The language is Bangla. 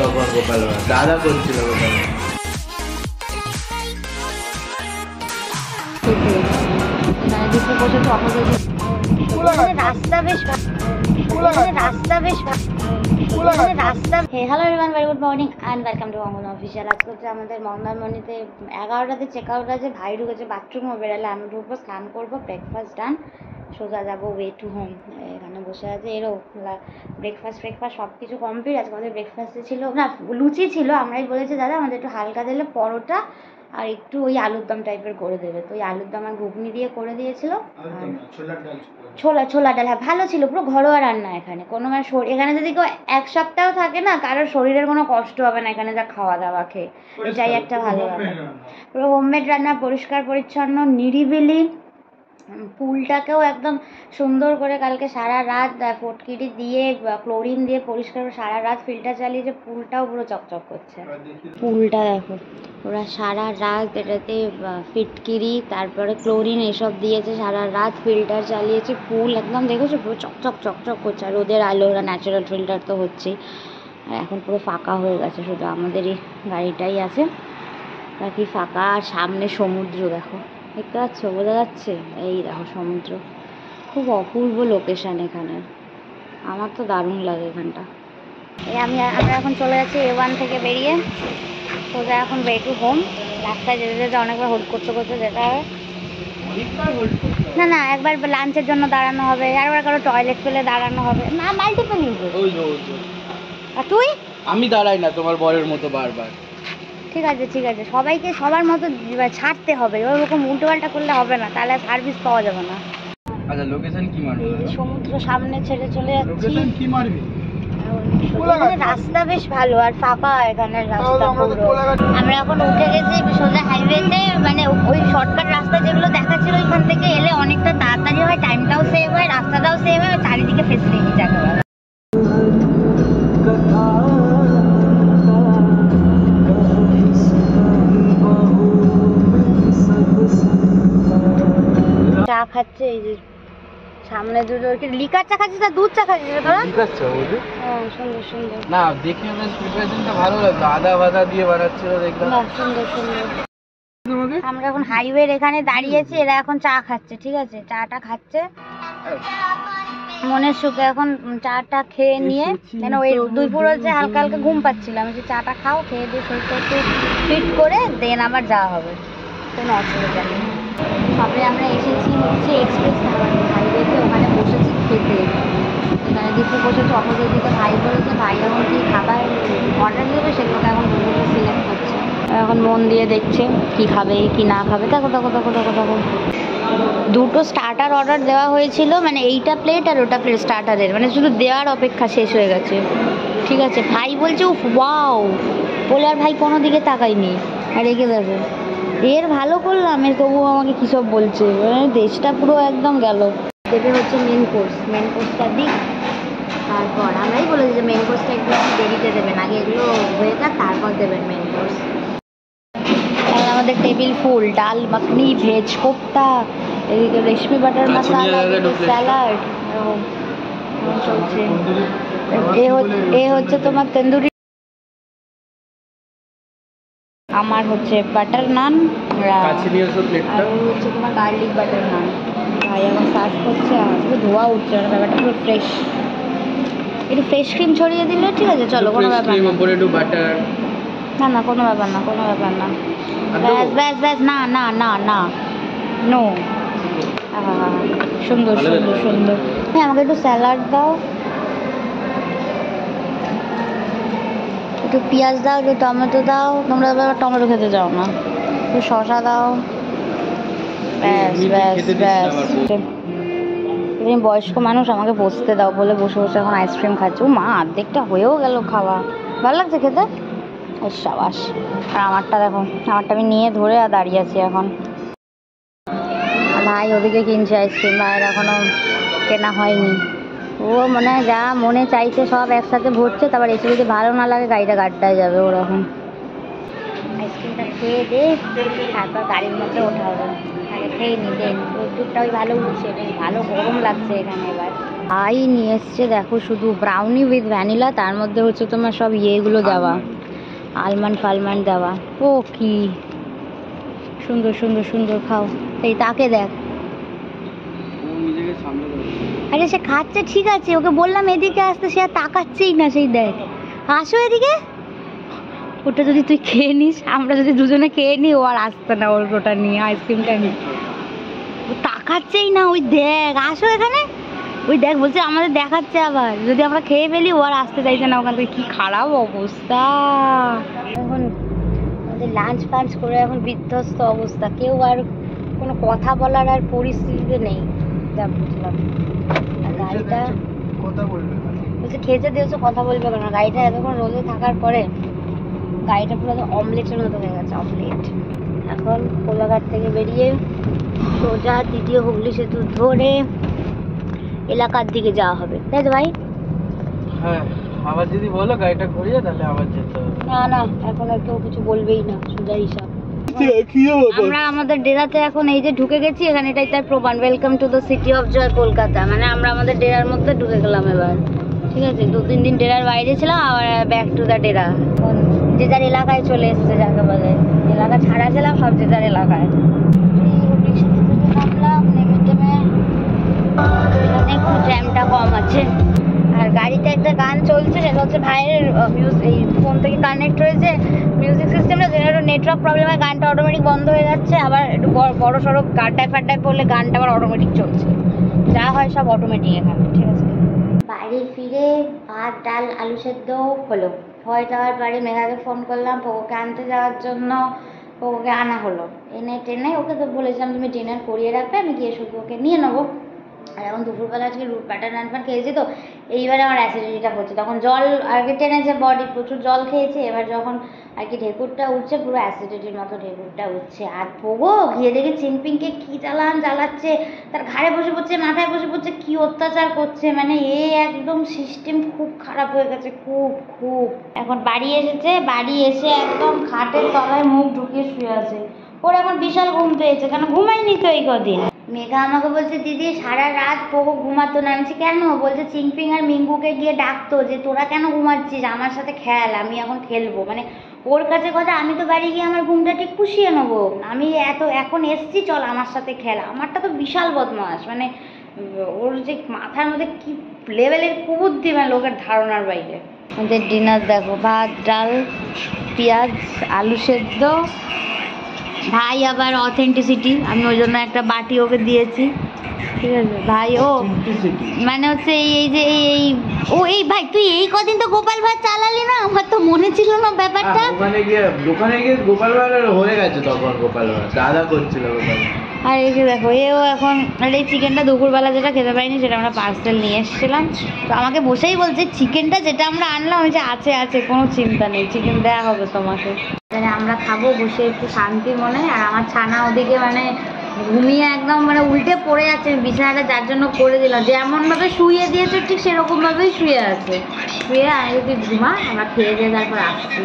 তখন গোপাল ভাঁড় দাদা করছিল গোপাল রাস্তা বেশ রাস্তা বেশ রাস্তা। Hello everyone, very good morning and welcome to Angan official. আজকে হচ্ছে আমাদের মন্দারমণিতে 11টাতে চেক আউট আছে। ভাই ঢুকেছে বাথরুমও বেরোলে, আমি ঢুকবো, স্নান করবো, ব্রেকফাস্ট ডান, সোজা যাবো ওয়ে টু হোম। এখানে বসে আছে, এরও ব্রেকফাস্ট সব কিছু কমপ্লিট। আজকে আমাদের ব্রেকফাস্টে ছিল না, লুচি ছিল। আমরাই বলেছি দাদা আমাদের একটু হালকা দিলে পরোটা আর একটু ওই আলুর দম টাইপের করে দেবে, তো ওই আলুর দম আর ঘুগনি দিয়ে করে দিয়েছিল। ছোলা ডাল, হ্যাঁ ভালো ছিল, পুরো ঘরোয়া রান্না। এখানে কোনো মানে এখানে যদি কেউ এক সপ্তাহ থাকে না, কারোর শরীরের কোনো কষ্ট হবে না এখানে যা খাওয়া দাওয়া খেয়ে, এটাই একটা ভালো ব্যাপার। পুরো হোমমেড রান্না, পরিষ্কার পরিচ্ছন্ন, নিরিবিলি। পুলটাকেও একদম সুন্দর করে কালকে সারা রাত ফটকিরি দিয়ে ক্লোরিন দিয়ে পরিষ্কার করে সারা রাত ফিল্টার চালিয়েছে, পুলটাও পুরো চকচক করছে। পুলটা দেখো ওরা সারা রাত এটাতে ফিটকিরি তারপরে ক্লোরিন এসব দিয়েছে, সারা রাত ফিল্টার চালিয়েছে, পুল একদম দেখেছো পুরো চকচক করছে। আর রোদের আলো, ওরা ন্যাচারাল ফিল্টার তো হচ্ছেই। আর এখন পুরো ফাঁকা হয়ে গেছে, শুধু আমাদেরই গাড়িটাই আছে, বাকি ফাঁকা। আর সামনে সমুদ্র দেখো, দেখতে পাচ্ছ, বোঝা যাচ্ছে? এই দেখো সমুদ্র, খুব অপূর্ব লোকেশান এখানে, আমার তো দারুণ লাগে এখানটা। এই আমরা এখন চলে যাচ্ছি A1 থেকে বেরিয়ে সোজা এখন ওয়ে টু হোম। রাস্তায় যেতে যেতে অনেকবার হোল্ড করতে যেতে হবে। না একবার লাঞ্চের জন্য দাঁড়ানো হবে, একবার কারো টয়লেট পেলে দাঁড়ানো হবে, না মাল্টিপল ইউজ। আর তুই? আমি দাঁড়াই না তোমার বরের মতো বারবার। ঠিক আছে, সবাইকে সবার মতো ছাড়তে হবে, ওরকম উল্টোপাল্টা করলে হবে না, তাহলে সার্ভিস পাওয়া যাবে না। আচ্ছা লোকেশন কি মারবি? সমুদ্র সামনে ছেড়ে চলে যাচ্ছি। লোকেশন কি মারবি? রাস্তা বেশ ভালো আর ফাঁকা এখানের রাস্তা পুরো। আমরা এখন উঠে গেছি সোজা হাইওয়েতে, মানে ওই শর্টকাট রাস্তা যেগুলো দেখাচ্ছিল ওইখান থেকে এলে অনেকটা তাড়াতাড়ি হয়, টাইমটাও সেভ হয়, রাস্তাটাও সেভ হয়, চারিদিকে ফেসিলিটি যাকে বলে। চা খাচ্ছে এই যে সামনে, দুটো লিকার চা খাচ্ছিস না দুধ চা খাচ্ছিস তোরা? লিকার চা বুঝলি? হ্যাঁ সুন্দর না, দেখে বেশ প্রিপারেশনটা ভালো লাগলো, আদা দিয়ে বানাচ্ছিল দেখলাম, না সুন্দর। আমরা এখন হাইওয়ের এখানে দাঁড়িয়েছি, এরা এখন চা খাচ্ছে, ঠিক আছে, চাটা খাচ্ছে মনের সুখে। এখন চাটা খেয়ে নিয়ে, কেন ওই দুপুর হচ্ছে হালকা হালকা ঘুম পাচ্ছিলাম, যে চাটা খাও, খেয়ে দিয়ে শরীরটা একটু ফিট করে দেন আবার যাওয়া হবে, কোনো অসুবিধা নেই। সবে আমরা এসেছি হচ্ছে এক্সপ্রেস হাইওয়েতে, ওখানে বসেছি খেতে। এখানে দীপু বসেছে অপোজিট দিকে, ভাই বলেছে ভাই এখন কি খাবার অর্ডার দেবে, সেগুলোকে এখন বসে সিলেক্ট করছে, এখন মন দিয়ে দেখছে কি খাবে কি না খাবে। দেখো দুটো স্টার্টার অর্ডার দেওয়া হয়েছিল, মানে এইটা প্লেট আর ওটা প্লেট স্টার্টারের, মানে শুধু দেওয়ার অপেক্ষা, শেষ হয়ে গেছে, ঠিক আছে। ভাই বলছে উফ ওয়াও বলে, আর ভাই কোনো দিকে তাকায়নি, আর রেখে দেবে এর ভালো করলাম, এর তবুও আমাকে কী সব বলছে, মানে দেশটা পুরো একদম গেল। দেবে হচ্ছে মেন কোর্সটা দিক, তারপর আমরাই বলেছি যে মেন কোর্সটা একটু দেরিতে দেবেন, আগে এগুলো হয়ে যাক তারপর দেবেন মেন কোর্স। আমাদের টেবিল ফুল, ডাল মাখনি, ভেজ কোফতা, এদিকে রেশমি বাটার মশলা, স্যালাড চলছে। এ হচ্ছে তোমার তন্দুরি, আমার হচ্ছে বাটার নান, আর হচ্ছে তোমার গার্লিক বাটার নান। ভাই আমার সার্ভ করছে, আর পুরো ধোয়া উঠছে, মানে ব্যাপারটা পুরো ফ্রেশ। একটু ফ্রেশ ক্রিম ছড়িয়ে দিলে ঠিক আছে, চলো কোনো ব্যাপার না। না কোনো ব্যাপার না, ব্যাস না নো। সুন্দর। হ্যাঁ আমাকে একটু স্যালাড দাও, একটু পেঁয়াজ দাও, একটু টমেটো দাও, তোমরা টমেটো খেতে চাও না, একটু শসা দাও, ব্যাস। তুমি বয়স্ক মানুষ, আমাকে বসতে দাও বলে বসে এখন আইসক্রিম খাচ্ছে। ও মা, অর্ধেকটা হয়েও গেল খাওয়া, ভালো লাগছে খেতে, সাবাস। আর আমারটা দেখো, আমারটা আমি নিয়ে ধরে আর দাঁড়িয়ে আছি এখন। ভাই ওদিকে কিনছে আইসক্রিম, ভাইয়ের এখনো কেনা হয়নি, ও মনে হয় যা মনে চাইছে সব একসাথে ভরছে, তারপর এসে যদি ভালো না লাগে গাড়িটা গাড্ডায় যাবে ওরকম। আইসক্রিমটা খেয়ে দে, তারপর গাড়ির মধ্যে ওঠা হবে, আগে খেয়ে নি দেন। রোদ্দুরটা ওই ভালো উঠছে, বেশ ভালো গরম লাগছে এখানে এবার। আই নিয়ে এসছে দেখো, শুধু ব্রাউনি উইথ ভ্যানিলা, তার মধ্যে হচ্ছে তোমার সব ইয়েগুলো দেওয়া, আলমন্ড ফালমন্ড দেওয়া। ও কি সুন্দর সুন্দর সুন্দর, খাও। এই তাকে দেখ, আরে সে খাচ্ছে ঠিক আছে, ওকে বললাম এদিকে আসতে, সে আর তাকাচ্ছেই না। সেই দেখ, আসো এদিকে। ওটা যদি তুই খেয়ে নিস, আমরা যদি দুজনে খেয়ে নিই, ও আর আসতে না ওর ওটা নিয়ে, আইসক্রিমটা নিয়ে। ও তাকাচ্ছেই না, ওই দেখ, আসো এখানে। ওই দেখ বলছে আমাদের দেখাচ্ছে, আবার যদি আমরা খেয়ে ফেলি ও আর আসতে চাইছে না ওখান থেকে। কি খারাপ অবস্থা। এখন আমাদের লাঞ্চ ফাঞ্চ করে এখন বিধ্বস্ত অবস্থা, কেউ আর কোনো কথা বলার আর পরিস্থিতিতে নেই, যা বুঝলাম। আর গাড়িটা বলছে খেয়েছে দিয়েছে, কথা বলবে কেন? গাড়িটা এতক্ষণ রোদে থাকার পরে গাড়িটা পুরো অমলেটের মতো হয়ে গেছে, অমলেট। এখন কোলাঘাট থেকে বেরিয়ে সোজা দ্বিতীয় হুগলি সেতু ধরে এলাকার দিকে যাওয়া হবে, তাই তো ভাই? হ্যাঁ, আবার যদি বলো গাড়িটা ঘুরিয়ে তাহলে আবার যেতে হবে। না না, এখন আর কেউ কিছু বলবেই না, সোজা হিসাব। আমরা আমাদের ডেরাতে এখন এই যে ঢুকে গেছি, এখানে এটাই তার প্রমাণ, welcome to the city of joy Kolkata. মানে আমরা আমাদের ডেরার মধ্যে ঢুকে গেলাম এবার, ঠিক আছে? 2-3 দিন ডেরার বাইরে ছিলাম, আবার ব্যাক টু দ্য ডেরা। এখন যে যার এলাকায় চলে এসছে, যাকে বলে এলাকা ছাড়া ছিলাম, সব যে যার এলাকায়। নামলাম, নেমে টেমে এখানে একটু জ্যামটা কম আছে। আর গাড়িতে একটা গান চলছে, সেটা হচ্ছে ভাইয়ের এই ফোন থেকে কানেক্ট হয়েছে মিউজিক সিস্টেমটা, যেটা একটু নেটওয়ার্ক প্রবলেম হয়, গানটা অটোমেটিক বন্ধ হয়ে যাচ্ছে। আবার একটু বড় সড়ো গাড্ডায় ফাড্ডায় পড়লে গানটা আবার অটোমেটিক চলছে। যা হয় সব অটোমেটিক এখানে, ঠিক আছে? বাড়ি ফিরে ভাত ডাল আলু সেদ্ধ হলো। হয়ে যাওয়ার পরে মেঘাকে ফোন করলাম পোকোকে আনতে যাওয়ার জন্য। পোকোকে আনা হলো, এনে টেনে ওকে তো বলেছিলাম তুমি ডিনার করিয়ে রাখবে, আমি গিয়ে শুধু ওকে নিয়ে নেবো। আর এখন দুপুরবেলা আজকে রুট প্যাটার্ন আনপান খেয়েছি, তো এইবারে আমার অ্যাসিডিটিটা হচ্ছে। তখন জল আগে টেনেছে বডি, প্রচুর জল খেয়েছে, এবার যখন আর কি ঢেকুরটা উঠছে, পুরো অ্যাসিডিটির মতো ঢেকুরটা উঠছে। আর পোগো গিয়ে দেখি চিনপিংকে কী জ্বালাচ্ছে, তার ঘাড়ে বসে পড়ছে, মাথায় বসে পড়ছে, কী অত্যাচার করছে। মানে একদম সিস্টেম খুব খারাপ হয়ে গেছে, খুব খুব। এখন বাড়ি এসেছে, বাড়ি এসে একদম খাটের তলায় মুখ ঢুকিয়ে শুয়ে আছে। ওর এখন বিশাল ঘুম পেয়েছে, কেন ঘুমায়নি তো এই কদিন। মেঘা আমাকে বলছে দিদি সারা রাত পোগো ঘুমাতো না। আমি কেন? বলছে চিংপিং আর মিঙ্গুকে গিয়ে ডাকতো যে তোরা কেন ঘুমাচ্ছিস, আমার সাথে খেল, আমি এখন খেলবো। মানে ওর কাছে কথা, আমি তো বাড়ি গিয়ে আমার ঘুমটা ঠিক পুষিয়ে নেবো, আমি এখন এসছি, চল আমার সাথে খেল। আমারটা তো বিশাল বদমাস, মানে ওর যে মাথার মধ্যে কি লেভেলের কুবুদ্ধি, মানে লোকের ধারণার বাইরে। আমাদের ডিনার দেখো, ভাত ডাল পেঁয়াজ আলু সেদ্ধ। ভাই আবার অথেন্টিসিটি, আমি ওই জন্য একটা বাটি ওকে দিয়েছি, ঠিক আছে? ভাই ও মানে হচ্ছে এই যে এই ভাই তুই এই কদিন তো গোপাল ভাই চালালি না, আমার তো মনে ছিল না ব্যাপারটা। দোকানে গিয়ে গোপাল ভাই হয়ে গেছে, তখন গোপাল ভাই দাদা করছিল গোপাল। আর এই যে দেখো এও এখন, আর এই চিকেনটা দুপুরবেলা যেটা খেতে পারিনি সেটা আমরা পার্সেল নিয়ে এসেছিলাম। তো আমাকে বসেই বলছে চিকেনটা যেটা আমরা আনলাম, আমি যে আছে কোনো চিন্তা নেই, চিকেন দেওয়া হবে তোমাকে। মানে আমরা খাবো বসে একটু শান্তি মনে। আর আমার ছানা ওদিকে মানে ঘুমিয়ে একদম মানে উল্টে পড়ে যাচ্ছে বিছানাটা, যার জন্য করে দিলাম। যেমনভাবে শুয়ে দিয়েছে ঠিক সেরকমভাবেই শুয়ে আছে। শুয়ে আমি যদি ঘুমা, আমরা খেয়ে দিয়ে তারপর আসছি।